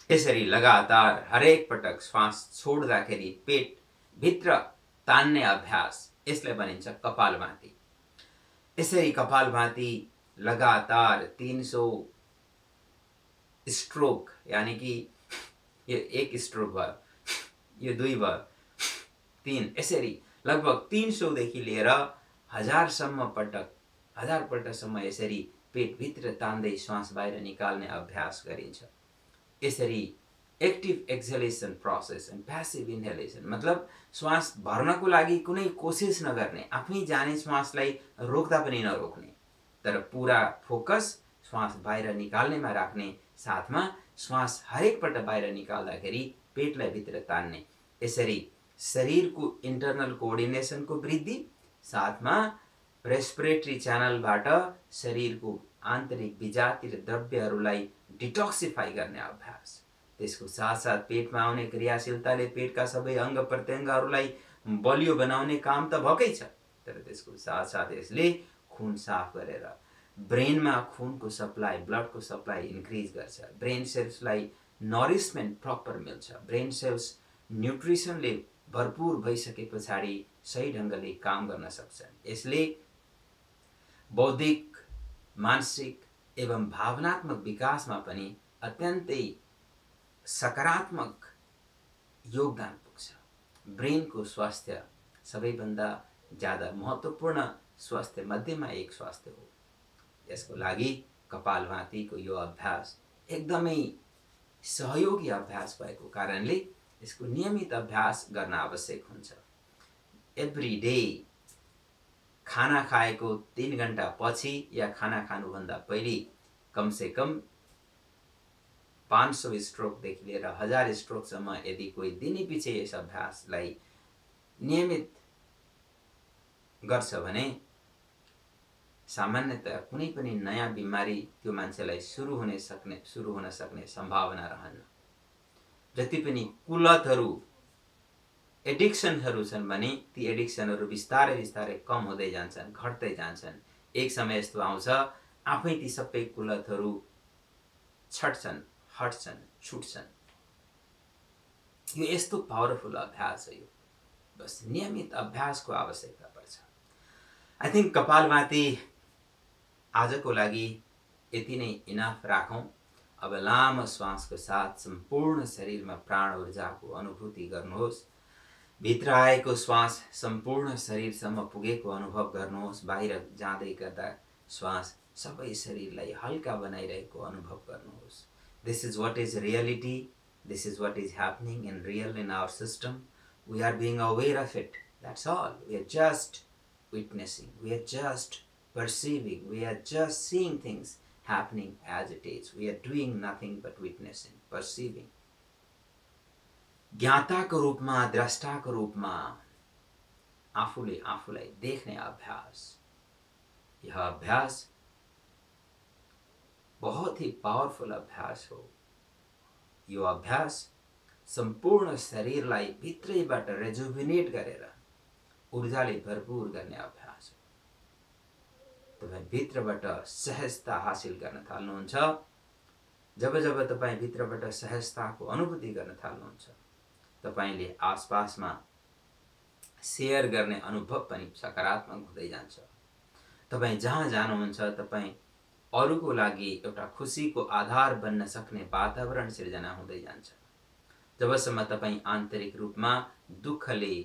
यसरी लगातार हरेक पटक श्वास छोड्दाखेरि पेट भित्र तान्ने अभ्यास, यसलाई भनिन्छ कपालभाति। यसरी कपालभाति लगातार 300 स्ट्रोक, यानी कि यो एक स्ट्रोक भयो, यो दुई भयो, तीन, यसरी लगभग 300 देखि लिएर 1000 सम्म पटक, 1000 पल्टसम्म यसरी पेटभित्र तान्दै श्वास बाहिर निकाल्ने अभ्यास गरिन्छ। यसरी एक्टिभ एक्सहेलेसन प्रोसेस एन्ड प्यासिभ इन्हेलेसन, मतलब श्वास भर्नको लागि कुनै कोसिस नगर्ने, आफै जाने श्वासलाई रोक्दा पनि नरोक्ने, तर पुरा फोकस श्वास बाहिर निकाल्नेमा राख्ने, साथमा श्वास हरेक पल्ट बाहिर निकाल्दाखेरि पेटलाई भित्र तान्ने। यसरी शरीरको इन्टरनल कोअर्डिनेसनको वृद्धि, साथमा रेस्पिरेटरी च्यानलबाट शरीरको आन्तरिक विजातीय द्रव्यहरूलाई डिटोक्सिफाई गर्ने अभ्यास। त्यसको साथसाथ पेटमा आउने क्रियाशीलताले पेटका सबै अङ्ग प्रत्यङ्गहरूलाई बलियो बनाउने काम त भएकै छ, तर त्यसको साथसाथ यसले खुन साफ गरेर ब्रेनमा खुनको सप्लाई, ब्लडको सप्लाई इन्क्रिज गर्छ। ब्रेन सेल्सलाई नरिसमेन्ट प्रपर मिल्छ। ब्रेन सेल्स न्युट्रिसनले भरपूर भइसके पछाडि सही ढङ्गले काम गर्न सक्छन्। यसले बौद्धिक, मानसिक एवं भावनात्मक विकासमा पनि अत्यन्तै सकारात्मक योगदान पुग्छ। ब्रेनको स्वास्थ्य सबैभन्दा ज्यादा महत्त्वपूर्ण स्वास्थ्य मध्येमा एक स्वास्थ्य हो। यसको लागि कपालभातिको यो अभ्यास एकदमै सहयोगी अभ्यास भएको कारणले यसको नियमित अभ्यास गर्न आवश्यक हुन्छ। एभ्री डे खाना खाएको 3 घण्टा पछि या खाना खानुभन्दा पहिले कमसेकम 500 स्ट्रोकदेखि लिएर 1000 स्ट्रोकसम्म यदि कोही दिनैपिछे यस अभ्यासलाई नियमित गर्छ भने सामान्यतया कुनै पनि नयाँ बिमारी त्यो मान्छेलाई सुरु हुन सक्ने सम्भावना रहन्न। जति पनि कुलतहरू, एडिक्सनहरू छन् भने ती एडिक्सनहरू बिस्तारै बिस्तारै कम हुँदै जान्छन्, घट्दै जान्छन्। एक समय यस्तो आउँछ आफै ती सबै कुलतहरू छट्छन्, हट्छन्, छुट्छन्। यो यस्तो पावरफुल अभ्यास हो। यो बस नियमित अभ्यासको आवश्यकता पर्छ। आई थिंक कपालभाति आजको लागि यति नै इनफ राखौं। अब लामो श्वासको साथ सम्पूर्ण शरीरमा प्राण ऊर्जाको अनुभूति गर्नुहोस्। भित्र आएको श्वास सम्पूर्ण शरीरसम्म पुगेको अनुभव गर्नुहोस्। बाहिर जाँदै गर्दा श्वास सबै शरीरलाई हल्का बनाइरहेको अनुभव गर्नुहोस्। This is what is reality. This is what is happening in real in our system. We are being aware of it. That's all. We are just witnessing. We are just perceiving. We are just seeing things happening as it is. We are doing nothing but witnessing, perceiving. ज्ञाताको रूपमा, द्रष्टाको रूपमा आफूले आफूलाई देख्ने अभ्यास। यह अभ्यास बहुत ही powerful अभ्यास हो। यो अभ्यास सम्पूर्ण शरीरलाई भित्रैबाट रेजुभिनेट गरेर ऊर्जाले भरपूर गर्ने अभ्यास हो। तपाई भित्रबाट सहजता हासिल गर्न थाल्नुहुन्छ। जब जब तपाई भित्रबाट सहजताको अनुभूति गर्न थाल्नुहुन्छ, तपाईले आसपासमा शेयर गर्ने अनुभव पनि सकारात्मक हुँदै जान्छ। तपाई जहाँ जानुहुन्छ तपाई अरूको लागि एउटा खुशीको आधार बन्न सक्ने वातावरण सिर्जना हुँदै जान्छ। जबसम्म तपाई आन्तरिक रूपमा दुःखले,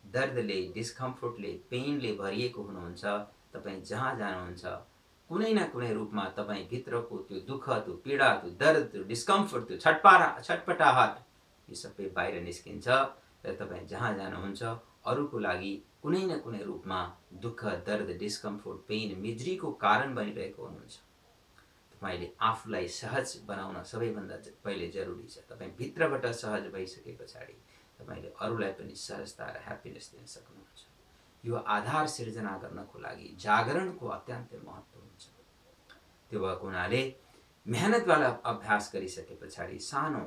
दर्दले, डिस्कम्फोर्टले, पेनले भरिएको हुनुहुन्छ, तपाई जहाँ जानुहुन्छ कुनै न कुनै रूपमा तपाई भित्रको त्यो दुःख, त्यो पीडा, त्यो दर्द, त्यो डिस्कम्फोर्ट, त्यो छटपटाहट यो सबै बाहिर निस्किन्छ। र तपाई जहाँ जानुहुन्छ अरूको लागि कुनै न कुनै रूपमा दुःख, दर्द, डिस्कम्फोर्ट, पेन, मिजरीको कारण बनिरहेको हुनुहुन्छ। तपाईले आफूलाई सहज बनाउन सबैभन्दा पहिले जरुरी छ। तपाई भित्रबाट सहज भइसके पछाडि तपाईले अरूलाई पनि सहजता र ह्याप्पिनेस दिन सक्नुहुन्छ। यो आधार सिर्जना गर्नको लागि जागरणको अत्यन्त महत्त्व हुन्छ। त्यो भएको हुनाले मेहनतवाला अभ्यास गरिसके पछाडि सानो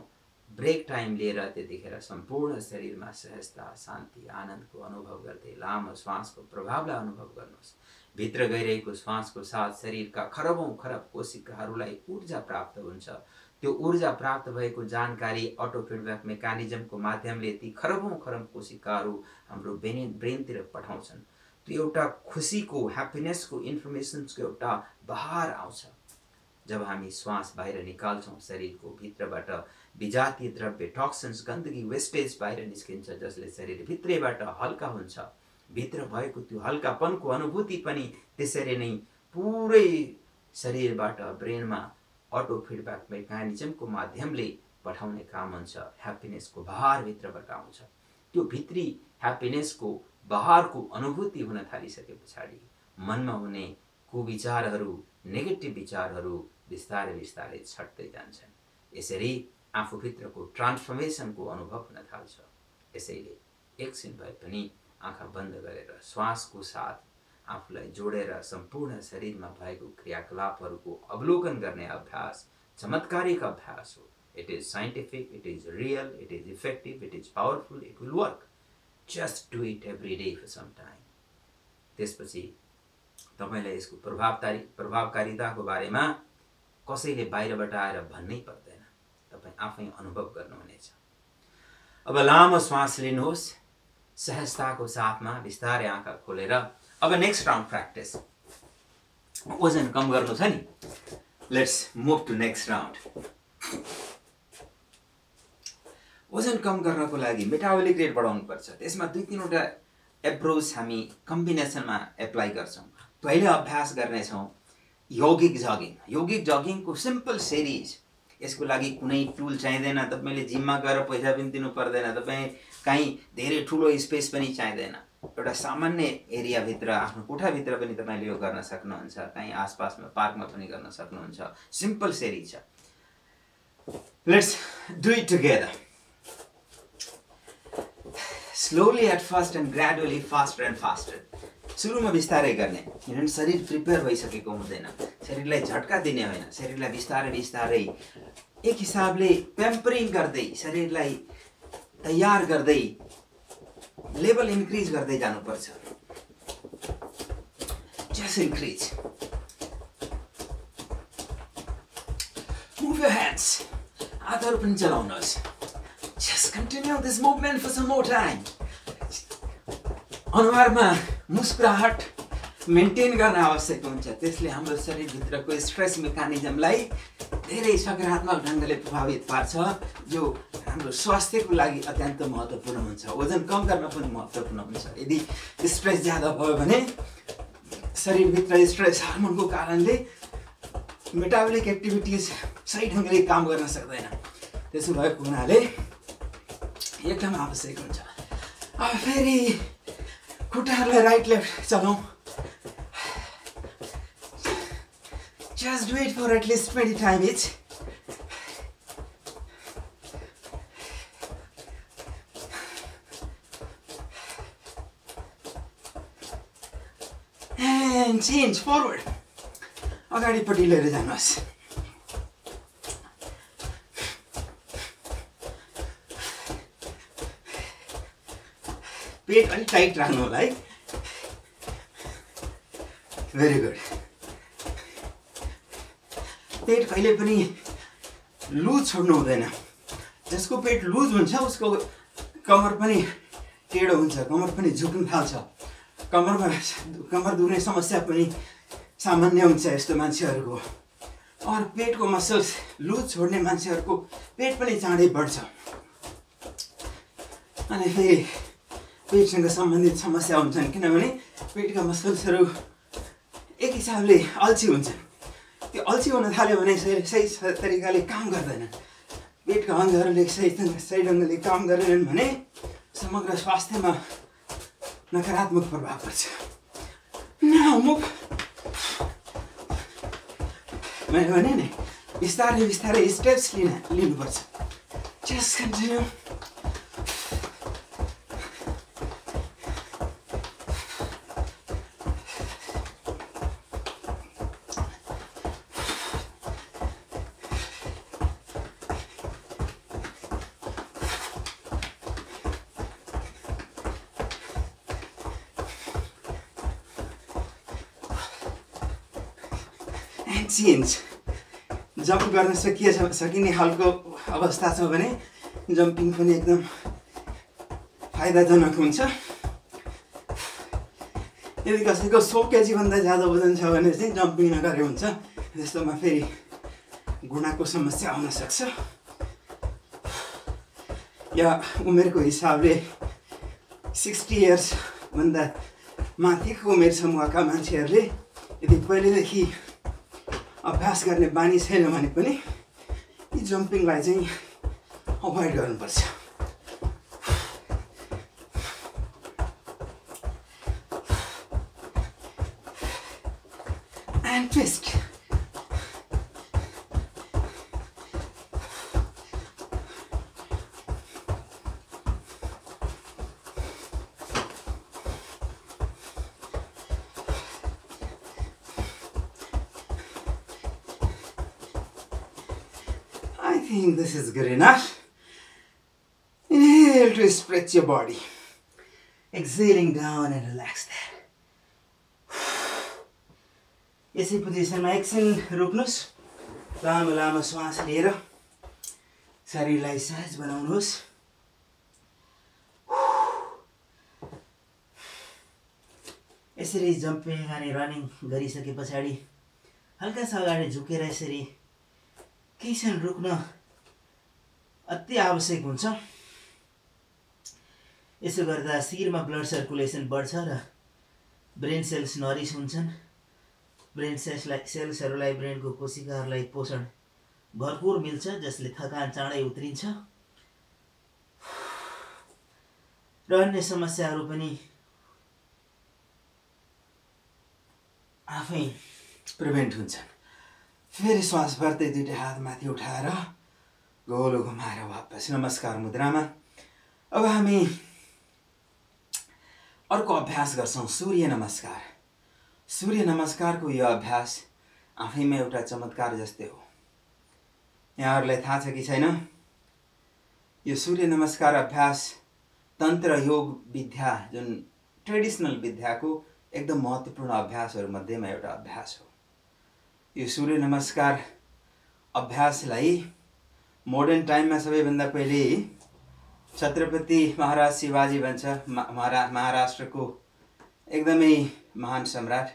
ब्रेक टाइम लिएर त्यतिखेर सम्पूर्ण शरीरमा सहजता, शान्ति, आनन्दको अनुभव गर्दै लामो श्वासको प्रभावलाई अनुभव गर्नुहोस्। भित्र गइरहेको श्वासको साथ शरीरका खरबौं खरब कोशिकाहरूलाई ऊर्जा प्राप्त हुन्छ। त्यो ऊर्जा प्राप्त भएको जानकारी अटो फिडब्याक मेकानिजमको माध्यमले ती खरबौं कोशिकाहरू हाम्रो ब्रेनतिर पठाउँछन्। त्यो एउटा खुसीको ह्याप्पिनेसको इन्फर्मेसन्सको एउटा बहार आउँछ। जब हामी श्वास बाहिर निकाल्छौँ शरीरको भित्रबाट विजातीय द्रव्य टक्सिन्स गन्दगी वेस्टेज बाहिर निस्किन्छ, जसले शरीर भित्रैबाट हल्का हुन्छ। भित्र भएको त्यो हल्कापनको अनुभूति पनि त्यसरी नै पुरै शरीरबाट ब्रेनमा अटो फिडब्याक मेकानिजमको माध्यमले पठाउने काम हुन्छ। ह्याप्पिनेसको बहार भित्रबाट आउँछ। त्यो भित्री ह्याप्पिनेसको बहारको अनुभूति हुन थालिसके पछाडि मनमा हुने कुविचारहरू, नेगेटिभ विचारहरू बिस्तारै बिस्तारै छट्दै जान्छन्। यसरी आफूभित्रको ट्रान्सफर्मेसनको अनुभव हुन थाल्छ। यसैले एकछिन भए पनि आँखा बन्द गरेर श्वासको साथ आफूलाई जोडेर सम्पूर्ण शरीरमा भएको क्रियाकलापहरूको अवलोकन गर्ने अभ्यास चमत्कारिक अभ्यास हो। It is scientific, it is real, it is effective, it is powerful, it will work. Just do it every day for some time. त्यसपछि तपाईलाई यसको प्रभावकारिताको बारेमा कसैले बाहिरबाट आएर भन्नै पर्दैन, तपाईँ आफै अनुभव गर्नुहुनेछ। अब लामो श्वास लिनुहोस्, सहजताको साथमा बिस्तारै आँखा खोलेर। अब नेक्स्ट राउन्ड प्र्याक्टिस, वजन कम गर्नु छ नि। Let's move to next round. वजन कम गर्नको लागि मेटाबोलिक रेट बढाउनु पर्छ। त्यसमा 2-3वटा एप्रोच हामी कम्बिनेसनमा एप्लाई गर्छौँ। पहिले अभ्यास गर्नेछौँ यौगिक जगिङ। यौगिक जगिङको सिम्पल सिरिज। यसको लागि कुनै टुल चाहिँदैन, तपाईँले जिममा गएर पैसा पनि दिनु पर्दैन, तपाईँ कहीँ धेरै ठुलो स्पेस पनि चाहिँदैन। एउटा सामान्य एरियाभित्र आफ्नो कोठाभित्र पनि तपाईँले यो गर्न सक्नुहुन्छ, कहीँ आसपासमा पार्कमा पनि गर्न सक्नुहुन्छ। सिम्पल सिरिज छ। Let's do it together. Slowly at first and gradually faster and faster. सुरुमा बिस्तारै गर्ने, किनभने शरीर प्रिपेयर भइसकेको हुँदैन। शरीरलाई झट्का दिने होइन, शरीरलाई बिस्तारै बिस्तारै एक हिसाबले पेम्परिङ गर्दै, शरीरलाई तयार गर्दै लेभल इन्क्रिज गर्दै जानुपर्छ। Just increase. Move your hands. हातहरू पनि चलाउनुहोस्। Just continue this movement for some more time. अनुहारमा मुस्कुराहट मेन्टेन गर्न आवश्यक हुन्छ। त्यसले हाम्रो शरीरभित्रको स्ट्रेस मेकानिजमलाई धेरै सकारात्मक ढङ्गले प्रभावित पार्छ, जो हाम्रो स्वास्थ्यको लागि अत्यन्त महत्त्वपूर्ण हुन्छ। वजन कम गर्न पनि महत्त्वपूर्ण हुन्छ। यदि स्ट्रेस ज्यादा भयो भने शरीरभित्र स्ट्रेस हार्मोनको कारणले मेटाबोलिक एक्टिभिटिज सही ढङ्गले काम गर्न सक्दैन। त्यसो भएको हुनाले एकदम आवश्यक हुन्छ। अब फेरि खुट्टाहरूलाई राइट लेफ्ट चलाउँ। Just do it for at least 20 times each. And change forward. अगाडिपट्टि लिएर जानुहोस्। पेट अलिक टाइट राख्नु होला है। Very good. पेट कहिले पनि लुज छोड्नु हुँदैन। जसको पेट लुज हुन्छ उसको कमर पनि टेढो हुन्छ, कमर पनि झुक्न थाल्छ। कमर दुख्ने समस्या पनि सामान्य हुन्छ यस्तो मान्छेहरूको। और पेटको मसल्स लुज छोड्ने मान्छेहरूको पेट पनि चाँडै बढ्छ। अनि फेरि पेटसँग सम्बन्धित समस्या हुन्छन्, किनभने पेटका मसल्सहरू एक हिसाबले अल्छी हुन्छन्। त्यो अल्छी हुन थाल्यो भने सही तरिकाले काम गर्दैनन्। पेटका अङ्गहरूले सही ढङ्गले काम गरेनन् भने समग्र स्वास्थ्यमा नकारात्मक प्रभाव पर्छ। मैले भने नि बिस्तारै बिस्तारै स्टेप्स लिनुपर्छ। Just continue. And change. Jump गर्न सकिने खालको अवस्था छ भने जम्पिङ पनि एकदम फाइदाजनक हुन्छ। यदि कसैको 100 केजीभन्दा ज्यादा वजन छ भने चाहिँ जम्पिङ नगरे हुन्छ। त्यस्तोमा फेरि घुँडाको समस्या आउन सक्छ। या उमेरको हिसाबले 60 इयर्सभन्दा माथिको उमेर समूहका मान्छेहरूले यदि पहिलेदेखि अभ्यास गर्ने बानी छैन भने पनि यी जम्पिङलाई चाहिँ अभोइड गर्नुपर्छ। And twist. I think this is good enough. Inhale to stretch your body. Exhaling down and relax there. यसै पोजिसनमा एकछिन रोक्नुहोस्। लामो लामो श्वास लिएर शरीरलाई सहज बनाउनुहोस्। यसरी जम्पिङ अनि रनिङ गरिसके पछाडि हल्का सा अगाडि झुकेर यसरी केही क्षण रोक्न अति आवश्यक हुन्छ। यसो गर्दा शिरमा ब्लड सर्कुलेसन बढ्छ र ब्रेन सेल्स नरिस हुन्छन्। ब्रेन सेल्सहरूलाई ब्रेनको कोशिकाहरूलाई पोषण भरपूर मिल्छ, जसले थकान चाँडै उत्रिन्छ र अन्य समस्याहरू पनि आफै प्रिभेन्ट हुन्छन्। फेरि श्वास भर्दै दुईटा हात माथि उठाएर गोलो घुमाएर वापस नमस्कार मुद्रामा। अब हामी अर्को अभ्यास गर्छौँ, सूर्य नमस्कार। सूर्य नमस्कारको यो अभ्यास आफैमा एउटा चमत्कार जस्तै हो। यहाँहरूलाई थाहा छ कि छैन, यो सूर्य नमस्कार अभ्यास तन्त्र योग विद्या जुन ट्रेडिसनल विद्याको एकदम महत्त्वपूर्ण अभ्यासहरू मध्येमा एउटा अभ्यास हो। यो सूर्य नमस्कार अभ्यासलाई मोडर्न टाइममा सबैभन्दा पहिले छत्रपति महाराज शिवाजी भन्छ, महाराष्ट्रको एकदमै महान सम्राट,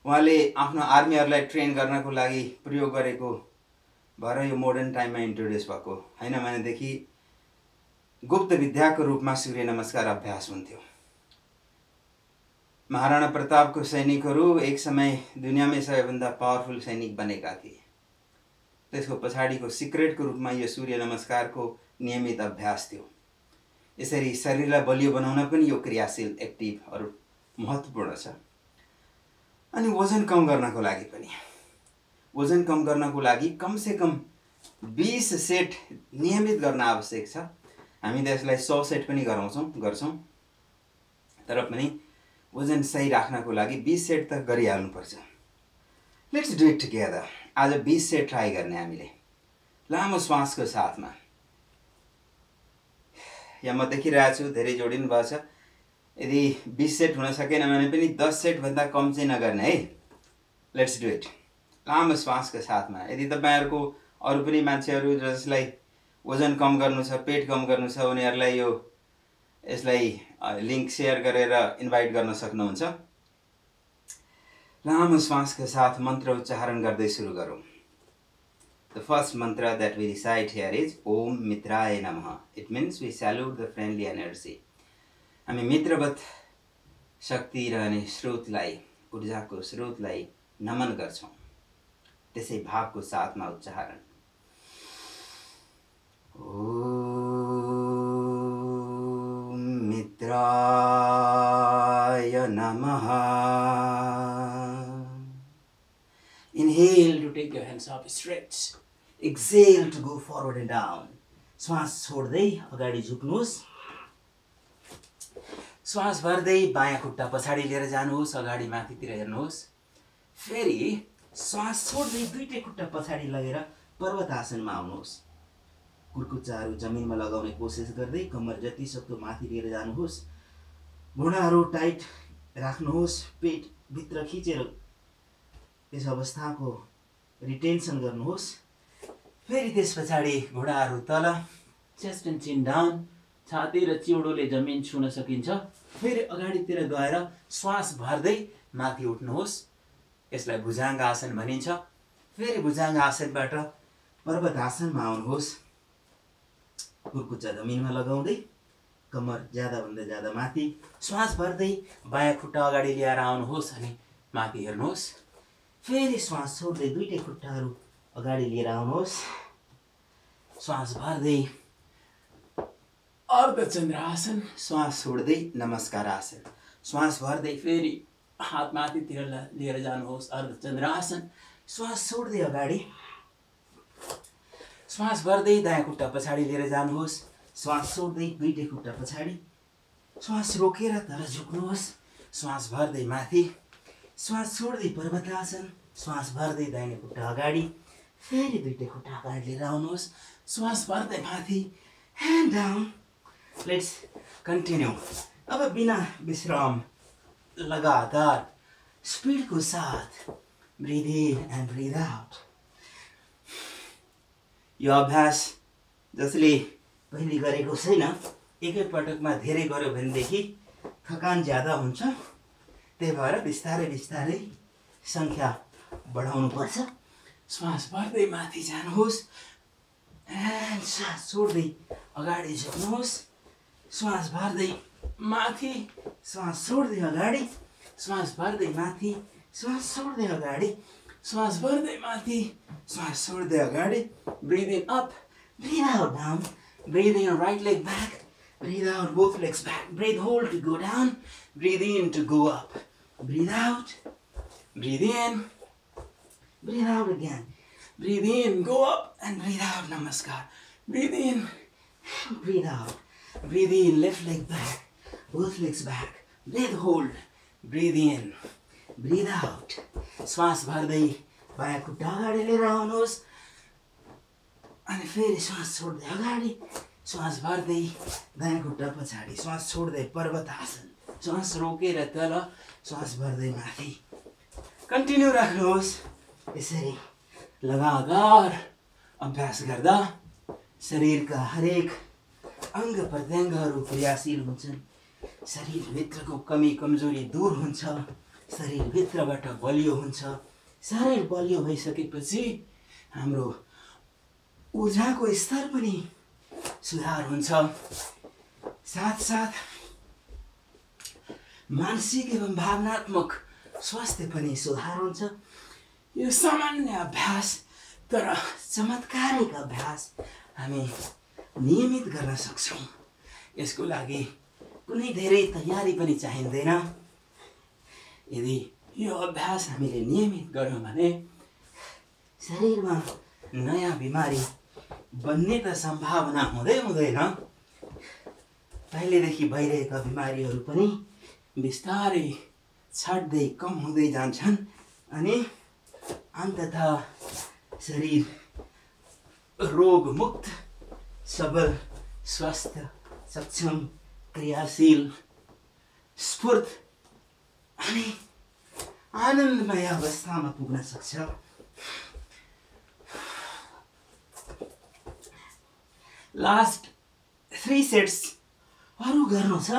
उहाँले आफ्नो आर्मीहरूलाई ट्रेन गर्नको लागि प्रयोग गरेको भएर यो मोडर्न टाइममा इन्ट्रोड्युस भएको हैन भनेदेखि गुप्त विद्याको रूपमा सूर्य नमस्कार अभ्यास हुन्थ्यो। महाराणा प्रतापको सैनिकहरू एक समय दुनियाँमै सबैभन्दा पावरफुल सैनिक बनेका थिए। त्यसको पछाडिको सिक्रेटको रूपमा यो सूर्य नमस्कारको नियमित अभ्यास थियो। यसरी शरीरलाई बलियो बनाउन पनि यो क्रियाशील एक्टिभहरू महत्त्वपूर्ण छ। अनि वजन कम गर्नको लागि पनि, वजन कम गर्नको लागि कमसेकम 20 सेट नियमित गर्न आवश्यक छ। हामी त्यसलाई 100 सेट पनि गर्छौँ, तर पनि वजन सही राख्नको लागि 20 सेट त गरिहाल्नुपर्छ। Let's do it together. आज 20 सेट ट्राई गर्ने हामीले लामो श्वासको साथमा। यहाँ म देखिरहेको छु धेरै जोडिनु भएको छ। यदि 20 सेट हुन सकेन भने पनि 10 सेटभन्दा कम चाहिँ नगर्ने है। Let's do it. लामो श्वासको साथमा। यदि तपाईँहरूको अरू पनि मान्छेहरू जसलाई वजन कम गर्नु छ, पेट कम गर्नु छ, उनीहरूलाई यसलाई लिङ्क सेयर गरेर इन्भाइट गर्न सक्नुहुन्छ। लामो श्वासको साथ मन्त्र उच्चारण गर्दै सुरु गरौँ। The first mantra that we recite here is Om Mitraya Namaha. It means we salute the friendly energy. हामी मित्रवत शक्ति रहने स्रोतलाई, ऊर्जाको स्रोतलाई नमन गर्छौँ। त्यसै भावको साथमा उच्चारण। ओम मित्राय नमः। Inhale to take your hands up, stretch. Exhale to go forward and down. श्वास छोड्दै अगाडि झुक्नुहोस्। श्वास भर्दै बायाँ खुट्टा पछाडि लिएर जानुहोस्, अगाडि माथितिर हेर्नुहोस्। फेरि श्वास छोड्दै दुईटै खुट्टा पछाडि लगेर पर्वतासनमा आउनुहोस्। कुर्कुच्चाहरू जमिनमा लगाउने कोसिस गर्दै कम्मर जति सक्दो माथि लिएर जानुहोस्। घुँडाहरू टाइट राख्नुहोस्, पेट भित्र खिचेर यस अवस्थाको रिटेन्सन गर्नुहोस्। फेरि त्यस पछाडि घुँडाहरू तल, चेस्ट एन्ड चिन डाउन, छाती र चिउडोले जमिन छुन सकिन्छ। फेरि अगाडितिर गएर श्वास भर्दै माथि उठ्नुहोस्। यसलाई भुजाङ्ग आसन भनिन्छ। फेरि भुजाङ्ग आसनबाट पर्वतासनमा आउनुहोस्। कुर्कुच्चा जमिनमा लगाउँदै कम्मर ज्यादाभन्दा ज्यादा माथि, श्वास भर्दै बायाँ खुट्टा अगाडि ल्याएर आउनुहोस् अनि माथि हेर्नुहोस्। फेरि श्वास छोड्दै दुईटै खुट्टाहरू अगाडि लिएर आउनुहोस्। श्वास भर्दै अर्धचन्द्र आसन, श्वास छोड्दै नमस्कार आसन। श्वास भर्दै फेरि हात माथितिर लिएर जानुहोस्, अर्धचन्द्र आसन। श्वास छोड्दै अगाडि, श्वास भर्दै दायाँ खुट्टा पछाडि लिएर जानुहोस्। श्वास छोड्दै दुईटै खुट्टा पछाडि, श्वास रोकेर तल झुक्नुहोस्। श्वास भर्दै माथि, श्वास छोड्दै पर्वतासन। श्वास भर्दै दाहिने खुट्टा अगाडि, फेरि दुईटै खुट्टा अगाडि लिएर आउनुहोस्। श्वास भर्दै माथि, ह्यान्ड डाउन। Let's continue. अब बिना विश्राम, लगातार स्पिडको साथ breathe in and breathe out. यो अभ्यास जसले पहिले गरेको छैन, एकै पटकमा धेरै गर्यो भनेदेखि थकान ज्यादा हुन्छ। त्यही भएर बिस्तारै बिस्तारै सङ्ख्या बढाउनुपर्छ। श्वास भर्दै माथि जानुहोस् एन्ड श्वास छोड्दै अगाडि झुक्नुहोस्। श्वास भर्दै माथि, श्वास छोड्दै अगाडि, श्वास भर्दै माथि, श्वास छोड्दै अगाडि, श्वास भर्दै माथि, श्वास छोड्दै अगाडि। Breathe in up, breathe out down, breathe in right leg back, breathe out both legs back, breathe hold to go down, breathe in to go up, breathe out, breathe in, breathe out again, breathe in, go up and breathe out. नमस्कार। Breathe in, breathe out, breathe in, left leg back, both legs back, breath hold, breathe in, breathe out. श्वास भर्दै बायाँ खुट्टा अगाडि लिएर आउनुहोस् अनि फेरि श्वास छोड्दै अगाडि, श्वास भर्दै दायाँ खुट्टा पछाडि, श्वास छोड्दै पर्वतासन, श्वास रोकेर तल, श्वास भर्दै माथि। कन्टिन्यू राख्नुहोस्। यसरी लगातार अभ्यास गर्दा शरीरका हरेक अङ्ग प्रत्यङ्गहरू क्रियाशील हुन्छन्। शरीरभित्रको कमी कमजोरी दूर हुन्छ, शरीरभित्रबाट बलियो हुन्छ। शरीर बलियो भइसकेपछि हाम्रो ऊर्जाको स्तर पनि सुधार हुन्छ, साथसाथ मानसिक एवं भावनात्मक स्वास्थ्य पनि सुधार हुन्छ। यो सामान्य अभ्यास तर चमत्कारिक अभ्यास हामी नियमित गर्न सक्छौँ। यसको लागि कुनै धेरै तयारी पनि चाहिँदैन। यदि यो अभ्यास हामीले नियमित गऱ्यौँ भने शरीरमा नयाँ बिमारी बन्ने त सम्भावना हुँदै हुँदैन, पहिलेदेखि भइरहेका बिमारीहरू पनि बिस्तारै छाड्दै कम हुँदै जान्छन् अनि अन्ततः शरीर रोगमुक्त, सबल, स्वस्थ, सक्षम, क्रियाशील, स्फूर्त अनि आनन्दमय अवस्थामा पुग्न सक्छ। लास्ट 3 सेट्स अरू गर्नु छ।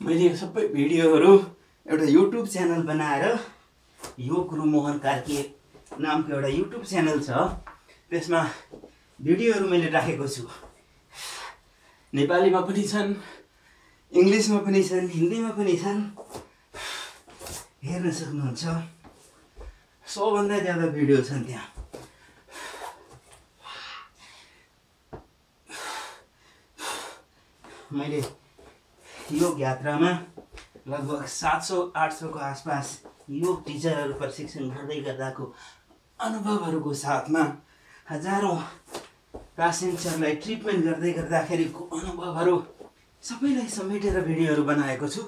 मैले यो सबै भिडियोहरू एउटा युट्युब च्यानल बनाएर, योग गुरु मोहन कार्के नामको एउटा युट्युब च्यानल छ, त्यसमा भिडियोहरू मैले राखेको छु। नेपालीमा पनि छन्, इङ्ग्लिसमा पनि छन्, हिन्दीमा पनि छन्, हेर्न सक्नुहुन्छ। 100 भन्दा ज्यादा भिडियो छन् त्यहाँ। मैले योग यात्रामा लगभग 700-800 को आसपास योग टिचरहरू प्रशिक्षण गर्दै गर्दाको अनुभवहरूको साथमा हजारौँ पेसेन्टहरूलाई ट्रिटमेन्ट गर्दै गर्दाखेरिको अनुभवहरू सबैलाई समेटेर भिडियोहरू बनाएको छु।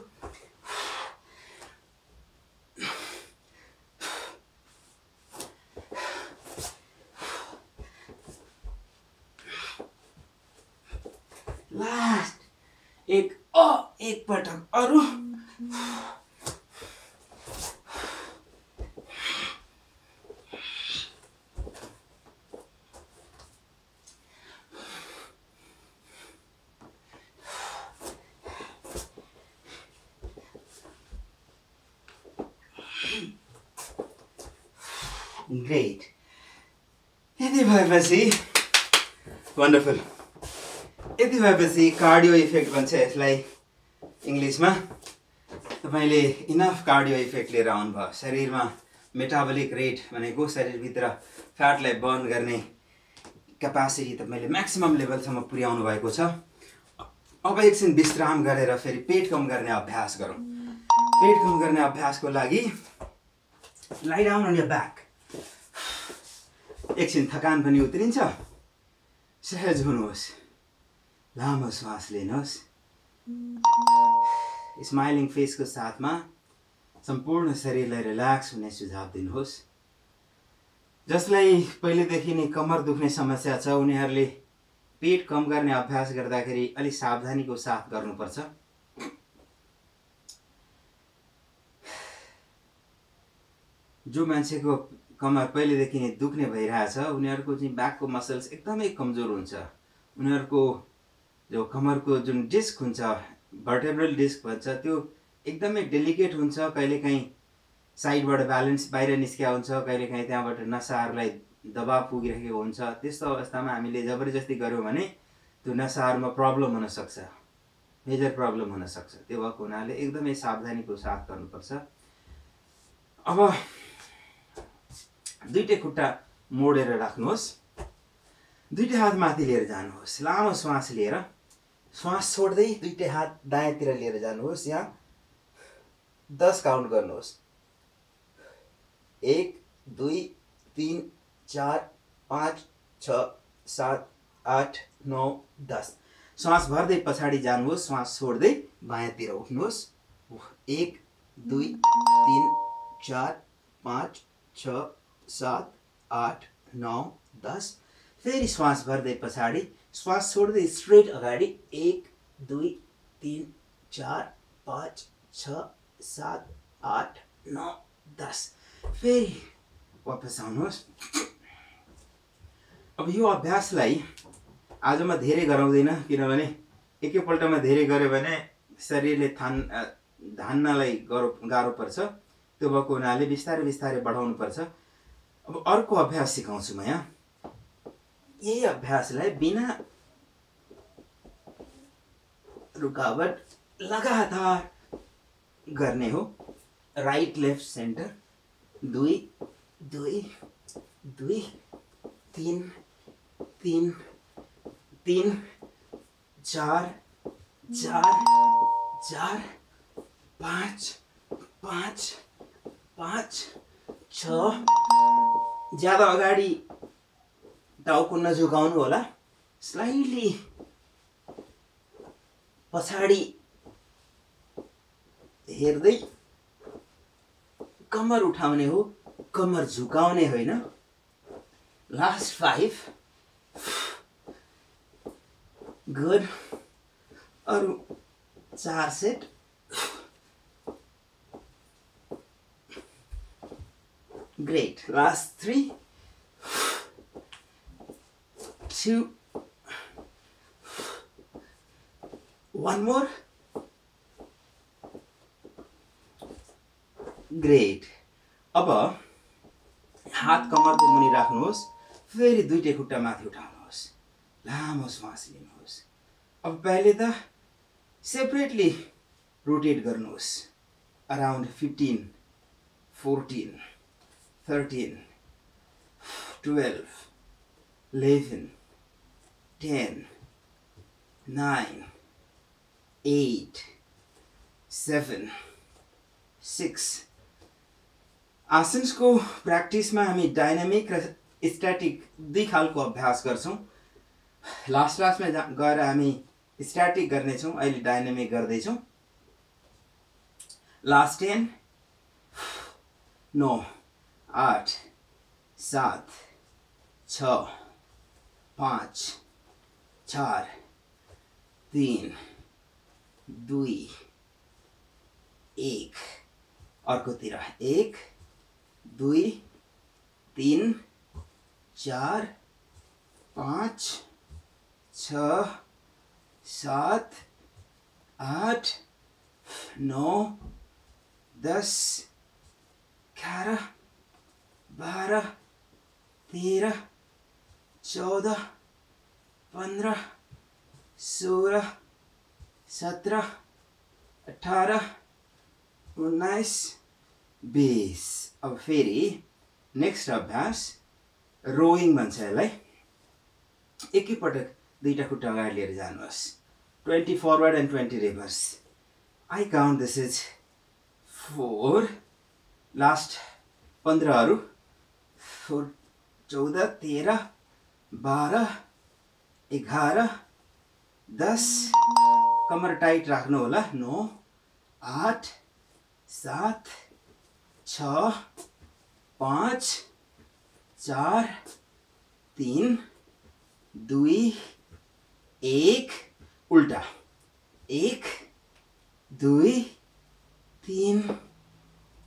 लास्ट एक पटक अरू ग्रेट। यति भएपछि वन्डरफुल। यति भएपछि कार्डियो इफेक्ट भन्छ यसलाई इङ्ग्लिसमा। तपाईँले इनफ कार्डियो इफेक्ट लिएर आउनुभयो। शरीरमा मेटाबोलिक रेट भनेको शरीरभित्र फ्याटलाई बर्न गर्ने क्यापासिटी तपाईँले म्याक्सिमम लेभलसम्म पुर्याउनु भएको छ। अब एकछिन विश्राम गरेर फेरि पेट कम गर्ने अभ्यास गरौँ। पेट कम गर्ने अभ्यासको लागि lie down on your back. एकछिन थकान पनि उत्रिन्छ। सहज हुनुहोस्, लामो श्वास लिनुहोस्। स्माइलिङ फेसको साथमा सम्पूर्ण शरीरलाई रिल्याक्स हुने सुझाव दिनुहोस्। जसलाई पहिलेदेखि नै कमर दुख्ने समस्या छ उनीहरूले पेट कम गर्ने अभ्यास गर्दाखेरि अलि सावधानीको साथ गर्नुपर्छ। जो मान्छेको कमर पहिलेदेखि नै दुख्ने भइरहेछ उनीहरूको चाहिँ ब्याकको मसल्स एकदमै कमजोर हुन्छ। उनीहरूको जो कमरको जुन डिस्क हुन्छ, भर्टेब्रल डिस्क भन्छ, त्यो एकदमै डेलिकेट हुन्छ। कहिलेकाहीँ साइडबाट ब्यालेन्स बाहिर निस्किया हुन्छ, कहिलेकाहीँ त्यहाँबाट नसाहरूलाई दबाब पुगिरहेको हुन्छ। त्यस्तो अवस्थामा हामीले जबरजस्ती गऱ्यौँ भने त्यो नसाहरूमा प्रब्लम हुनसक्छ, मेजर प्रब्लम हुनसक्छ। त्यो भएको हुनाले एकदमै सावधानीको साथ गर्नुपर्छ। अब दुईटै खुट्टा मोडेर राख्नुहोस्, दुईटै हात माथि लिएर जानुहोस्। लामो श्वास लिएर श्वास छोड्दै दुईटै हात दायाँतिर लिएर जानुहोस्। यहाँ 10 काउन्ट गर्नुहोस्। 1 2 3 4 5 6 7 8 9 10। श्वास भर्दै पछाडि जानुहोस्, श्वास छोड्दै बायाँतिर उठ्नुहोस्। 1 2 3 4 5 6 7 8 9 10। फेरि श्वास भर्दै पछाडि, श्वास छोड्दै स्ट्रेट अगाडि। 1 2 3 4 5 6 7 8 9 10। फेरि वापस आउनुहोस्। अब यो अभ्यासलाई आजमा धेरै गराउँदैन, किनभने एकैपल्टमा धेरै गऱ्यो भने शरीरले धान्नलाई गाह्रो पर्छ। त्यो भएको हुनाले बिस्तारै बिस्तारै बढाउनु पर्छ। अब अर्को अभ्यास सिकाउँछु म यहाँ। यही अभ्यासलाई बिना रुकावट लगातार गर्ने हो। Right left centre. 2 2 2 3 3 3 4 4 4 5 5 5 6। ज्यादा अगाडि टाउको नझुकाउनु होला, स्लाइटली पछाडि हेर्दै कमर उठाउने हो, कमर झुकाउने होइन। लास्ट 5। गुड। अरु 4 set. Great. Last 3 2 1 more. Great. अब हात कमरको मुनि राख्नुहोस्। फेरि दुईटै खुट्टा माथि उठाउनुहोस्। लामो श्वास लिनुहोस्। अब पहिले त सेपरेटली रोटेट गर्नुहोस्। अराउन्ड 15 14 13 12 11 10 9 8 7 6। आसन्सको प्र्याक्टिसमा हामी डाइनामिक र स्ट्याटिक दुई खालको अभ्यास गर्छौँ। लास्टमा गएर हामी स्ट्याटिक गर्नेछौँ, अहिले डाइनामिक गर्दैछौँ। लास्ट 10 9 8 7 6 5 4 3 2 1। अर्कोतिर 1 2 3 4 5 6 7 8 9 10 11 12 13, 14, 15, 16, 17, 18, 19, 20। अब फेरि नेक्स्ट अभ्यास रोइङ भन्छ यसलाई। एकैपटक दुईटा खुट्टा अगाडि लिएर जानुहोस्। 20 forward and 20 reverse. I count this is 4, last 15हरू, 4, 14, 13, 12, 11, 10, कमर टाइट राख्नु होला। 9, 8, 7, 6, 5, 4, 3, 2, 1, उल्टा। 1, 2, 3,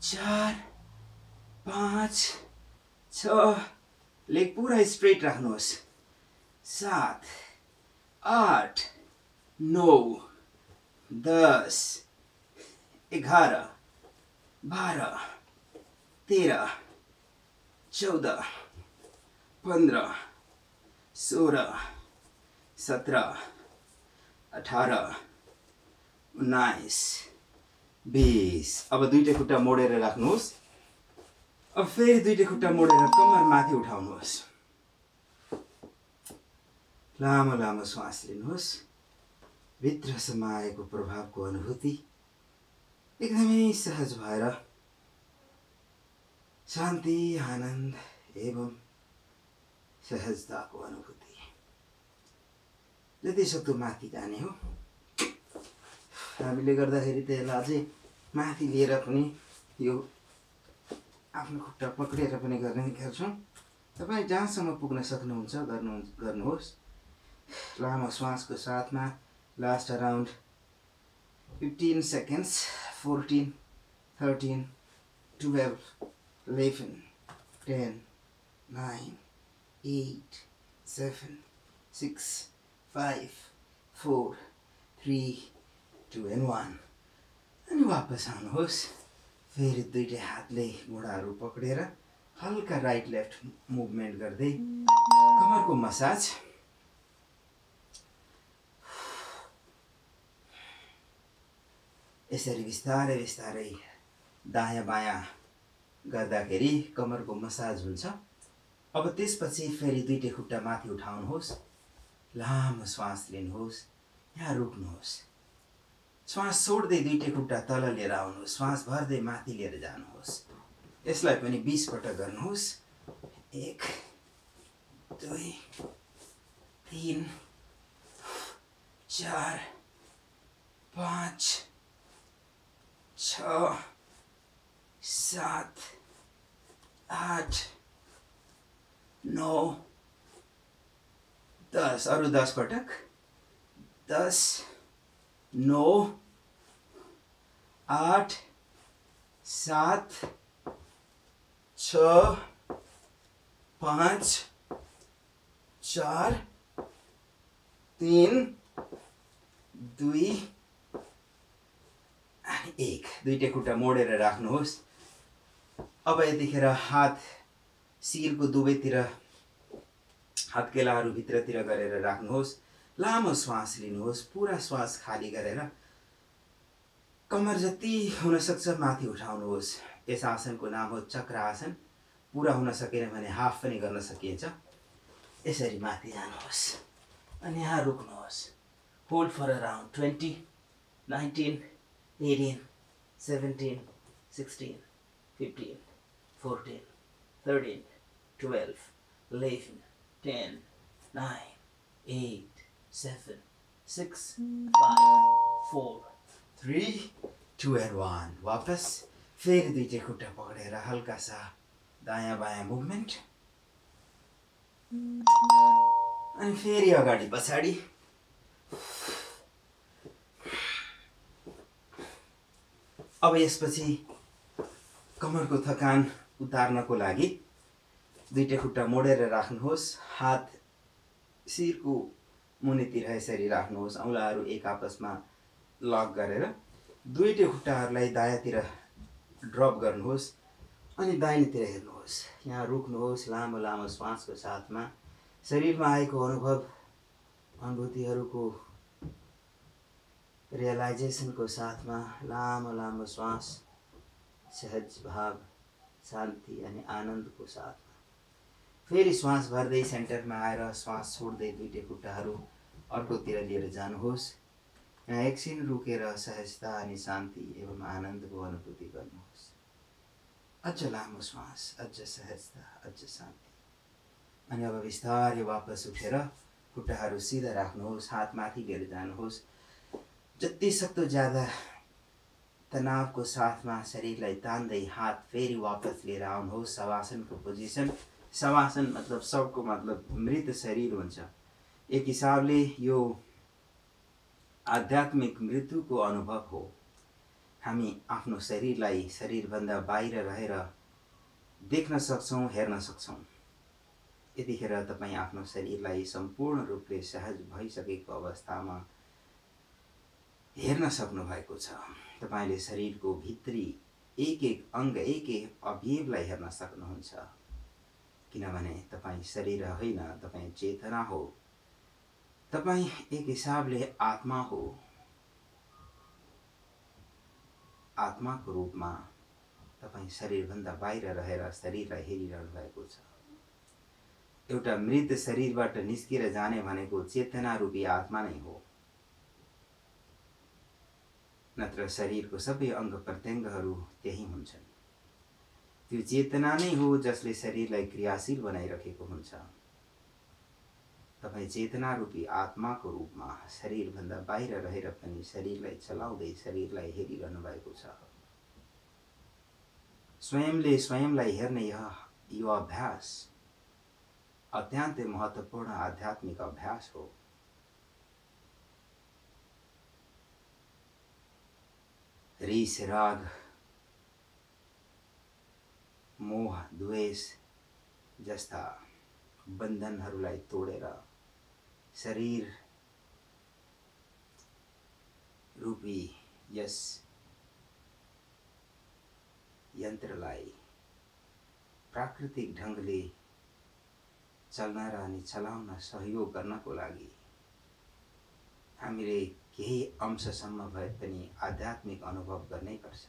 4, 5, 6, लेग पुरा स्ट्रेट राख्नुहोस्। 7, 8, 9, 10, 11, 12, 13, 14, 15, 16, 17, 18, 19, 20। अब दुईटा खुट्टा मोडेर राख्नुहोस्। अब फेरि दुईटा खुट्टा मोडेर कम्मर माथि उठाउनुहोस्। लामो लामो श्वास लिनुहोस्। भित्रसम्म आएको प्रभावको अनुभूति एकदमै सहज भएर शान्ति, आनन्द एवं सहजताको अनुभूति जति सक्दो माथि जाने हो। हामीले गर्दाखेरि त्यसलाई अझै माथि लिएर पनि यो आफ्नो खुट्टा पक्रेर पनि गर्ने गर्छौँ। तपाईँ जहाँसम्म पुग्न सक्नुहुन्छ गर्नुहोस्। लामो श्वासको साथमा लास्ट अराउन्ड 15 सेकेन्ड्स। 14, 13, 12, 11, 10, 9, 8, 7, 6, 5, 4, 3, 2 and 1। अनि वापस आउनुहोस्। फेरि दुईटै हातले घुँडाहरू पक्रेर हल्का राइट लेफ्ट मुभमेन्ट गर्दै कमरको मसाज। यसरी बिस्तारै बिस्तारै दायाँ बायाँ गर्दाखेरि कमरको मसाज हुन्छ। अब त्यसपछि फेरि दुईटै खुट्टा माथि उठाउनुहोस्। लामो श्वास लिनुहोस्। यहाँ रोक्नुहोस्। श्वास छोड्दै दुईटै खुट्टा तल लिएर आउनुहोस्। श्वास भर्दै माथि लिएर जानुहोस्। यसलाई पनि 20 पटक गर्नुहोस्। 1, 2, 3, 4, 5, 6, 7, 8, 9, 10। अरू 10 पटक। 10, 9, 8, 7, 6, 5, 4, 3, 2 अनि 1। दुईटै खुट्टा मोडेर राख्नुहोस्। अब यतिखेर हात शिरको दुवैतिर हत्केलाहरू भित्रतिर गरेर राख्नुहोस्। लामो श्वास लिनुहोस्। पुरा श्वास खाली गरेर कमर जति हुन सक्छ माथि उठाउनुहोस्। यस आसनको नाम हो चक्र आसन। पुरा हुन सकेन भने हाफ पनि गर्न सकिन्छ। यसरी माथि जानुहोस् अनि यहाँ रोक्नुहोस्। Hold for around 20, 19, 18, 17, 16, 15, 14, 13, 12, 11, 10, 9, 8, 7, 6, 5, 4, 3, 2 and 1। वापस फेरि दुईटै खुट्टा पक्रेर हल्का सा दायाँ बायाँ मुभमेन्ट। अनि फेरि अगाडि पछाडि। अब यसपछि कमरको थकान उतार्नको लागि दुईटै खुट्टा मोडेर राख्नुहोस्। हात शिरको मुनितिर यसरी राख्नुहोस्। औँलाहरू एक आपसमा लक गरेर दुईटै खुट्टाहरूलाई दायाँतिर ड्रप गर्नुहोस्। अनि दाहिनेतिर हेर्नुहोस्, यहाँ रोक्नुहोस्। लामो लामो श्वासको साथमा शरीरमा आएको अनुभूतिहरूको रियलाइजेसनको साथमा लामो लामो श्वास, सहज भाव, शान्ति अनि आनन्दको साथमा फेरि श्वास भर्दै सेन्टरमा आएर श्वास छोड्दै दुईटै खुट्टाहरू अर्कोतिर लिएर जानुहोस्। यहाँ एकछिन रुकेर सहजता अनि शान्ति एवं आनन्दको अनुभूति गर्नुहोस्। अझ लामो श्वास, अझ सहजता, अझ शान्ति। अनि अब बिस्तारै वापस उठेर खुट्टाहरू सिधा राख्नुहोस्, हात माथि लिएर जानुहोस्। जति सक्दो ज्यादा तनावको साथमा शरीरलाई तान्दै हात फेरि वापस लिएर आउनुहोस्। शवासनको पोजिसन। शवासन मतलब सबको मतलब मृत शरीर हुन्छ। एक हिसाबले यो आध्यात्मिक मृत्युको अनुभव हो। हामी आफ्नो शरीरलाई शरीरभन्दा बाहिर रहेर देख्न सक्छौँ, हेर्न सक्छौँ। यतिखेर तपाईँ आफ्नो शरीरलाई सम्पूर्ण रूपले सहज भइसकेको अवस्थामा हेर्न सक्नु भएको छ। तपाईले शरीरको भित्री एक एक अङ्ग, एक एक अवयवलाई हेर्न सक्नुहुन्छ। किनभने तपाईँ शरीर होइन, तपाईँ चेतना हो। तपाईँ एक हिसाबले आत्मा हो। आत्माको रूपमा तपाईँ शरीरभन्दा बाहिर रहेर शरीरलाई हेरिरहनु भएको छ। एउटा मृत शरीरबाट निस्किएर जाने भनेको चेतना रूपी आत्मा नै हो। नत्र शरीरको सबै अङ्ग प्रत्यङ्गहरू त्यही हुन्छन्। त्यो चेतना नै हो जसले शरीरलाई क्रियाशील बनाइरहेको हुन्छ। तपाईँ चेतना रूपी आत्माको रूपमा शरीरभन्दा बाहिर रहेर पनि शरीरलाई चलाउँदै शरीरलाई हेरिरहनु भएको छ। स्वयंले स्वयंलाई हेर्ने यो अभ्यास अत्यन्तै महत्त्वपूर्ण आध्यात्मिक अभ्यास हो। रिस, राग, मोह, द्वेष जस्ता बन्धनहरूलाई तोडेर शरीर रूपी यस यन्त्रलाई प्राकृतिक ढङ्गले चल्न र अनि चलाउन सहयोग गर्नको लागि हामीले केही अंशसम्म भए पनि आध्यात्मिक अनुभव गर्नै पर्छ।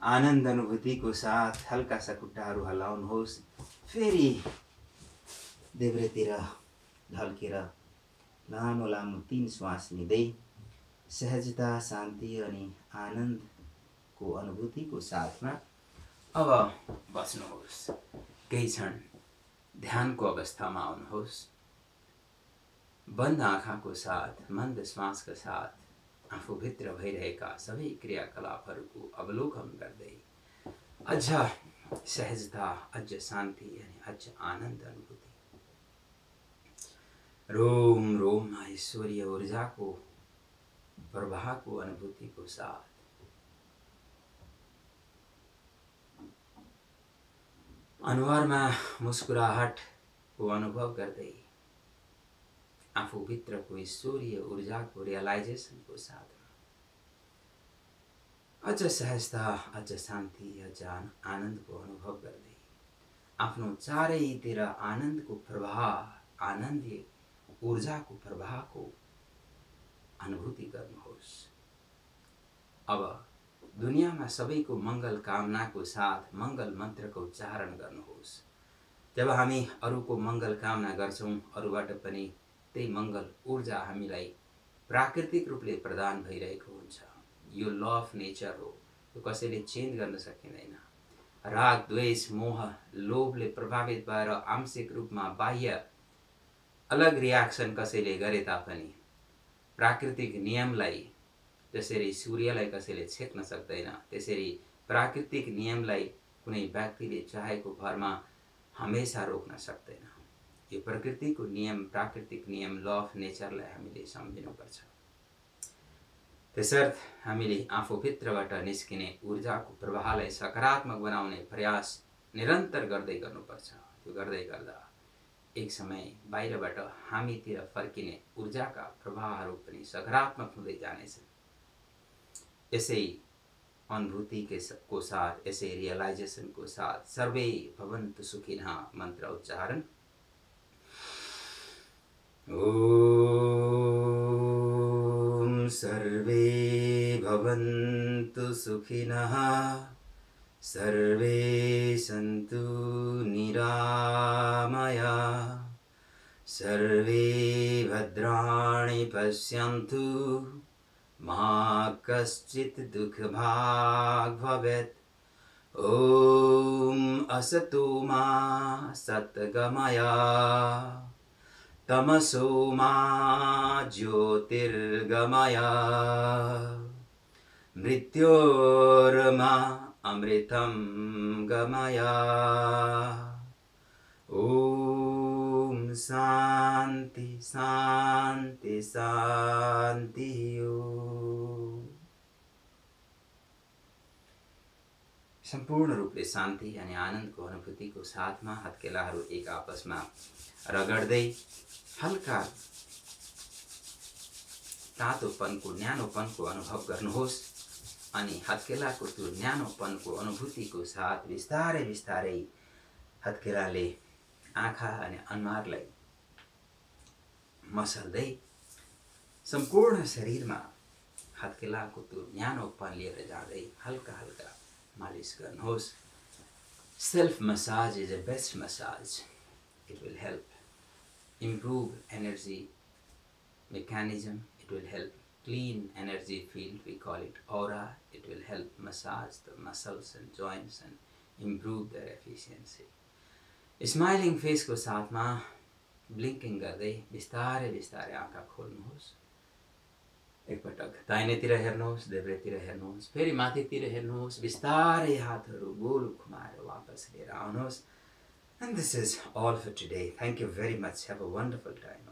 आनन्द अनुभूतिको साथ हल्का सा खुट्टाहरू हल्लाउनुहोस्। फेरि देब्रेतिर ढल्केर लामो लामो 3 श्वास लिँदै सहजता, शान्ति अनि आनन्दको अनुभूतिको साथमा अब बस्नुहोस्। केही क्षण ध्यानको अवस्थामा आउनुहोस्। बन्द आँखाको साथ, मन्द श्वासका साथ आफूभित्र भइरहेका सबै क्रियाकलापहरूको अवलोकन गर्दै अझ सहजता, अझ शान्ति अनि अझ आनन्द अनुभूति। रोम रोममा ईश्वरीय ऊर्जाको प्रवाहको अनुभूतिको साथ अनुहारमा मुस्कुराहटको अनुभव गर्दै आफूभित्रको ईश्वरीय ऊर्जाको रियलाइजेसनको साथमा अझ सहजता, अझ शान्ति, अझ आनन्दको अनुभव गर्दै आफ्नो चारैतिर आनन्दको प्रवाह, आनन्दीय ऊर्जाको प्रवाहको अनुभूति गर्नुहोस्। अब दुनियामा सबैको मङ्गल कामनाको साथ मङ्गल मन्त्रको उच्चारण गर्नुहोस्। जब हामी अरूको मङ्गल कामना गर्छौँ, अरूबाट पनि त्यही मङ्गल ऊर्जा हामीलाई प्राकृतिक रूपले प्रदान भइरहेको हुन्छ। यो ल अफ नेचर हो, यो कसैले चेन्ज गर्न सकिँदैन। राग, द्वेष, मोह, लोभले प्रभावित भएर आंशिक रूपमा बाह्य अलग रियाक्सन कसैले गरे तापनि प्राकृतिक नियमलाई जसरी सूर्यलाई कसैले छेक्न सक्दैन, त्यसरी प्राकृतिक नियमलाई कुनै व्यक्तिले चाहेको भरमा हमेशा रोक्न सक्दैन। यो प्रकृतिको नियम, प्राकृतिक नियम, ल अफ नेचरलाई हामीले सम्झिनुपर्छ। त्यसर्थ हामीले आफूभित्रबाट निस्किने ऊर्जाको प्रवाहलाई सकारात्मक बनाउने प्रयास निरन्तर गर्दै गर्नुपर्छ। त्यो गर्दै गर्दा एक समय बाहिरबाट हामीतिर फर्किने ऊर्जाका प्रवाहहरू पनि सकारात्मक हुँदै जानेछन्। यसै अनुभूति को साथ, ऐसे रियलाइजेशन को साथ सर्वे भवन्तु सुखिनः मंत्र उच्चारण। ओम सर्वे भवन्तु सुखिनः, सर्वे सन्तु निरामया, सर्वे भद्राणि पश्यन्तु, मा कश्चित् दुःखभाग् भवेत्। ओम असतो मा सद्गमय, तमसो मा ज्योतिर्गमय, मृत्योर्मा अमृतं गमय। ओम शांति शांति शांति। संपूर्ण रूपले शान्ति अनि आनन्दको अनुभूतिको साथमा हत्केलाहरू एक आपसमा रगड्दै हल्का तातोपनको न्यानोपनको अनुभव गर्नुहोस्। अनि हत्केलाको त्यो न्यानोपनको अनुभूतिको साथ बिस्तारै बिस्तारै हत्केलाले आँखा अनि अनुहारलाई मसल्दै सम्पूर्ण शरीरमा हत्केलाको त्यो न्यानोपन लिएर जाँदै हल्का हल्का मालिश गर्नुहोस्। Self massage is a best massage. It will help improve energy mechanism. It will help clean energy field. We call it aura. It will help massage the muscles and joints and improve their efficiency. Smiling face को साथमा blinking गर्दै बिस्तारै बिस्तारै आँखा खोल्नुहोस्। एकपटक दाहिनेतिर हेर्नुहोस्, देब्रेतिर हेर्नुहोस्, फेरि माथितिर हेर्नुहोस्, बिस्तारै हातहरू गोल घुमाएर वापस लिएर आउनुहोस्। And this is all for today. Thank you very much. Have a wonderful time.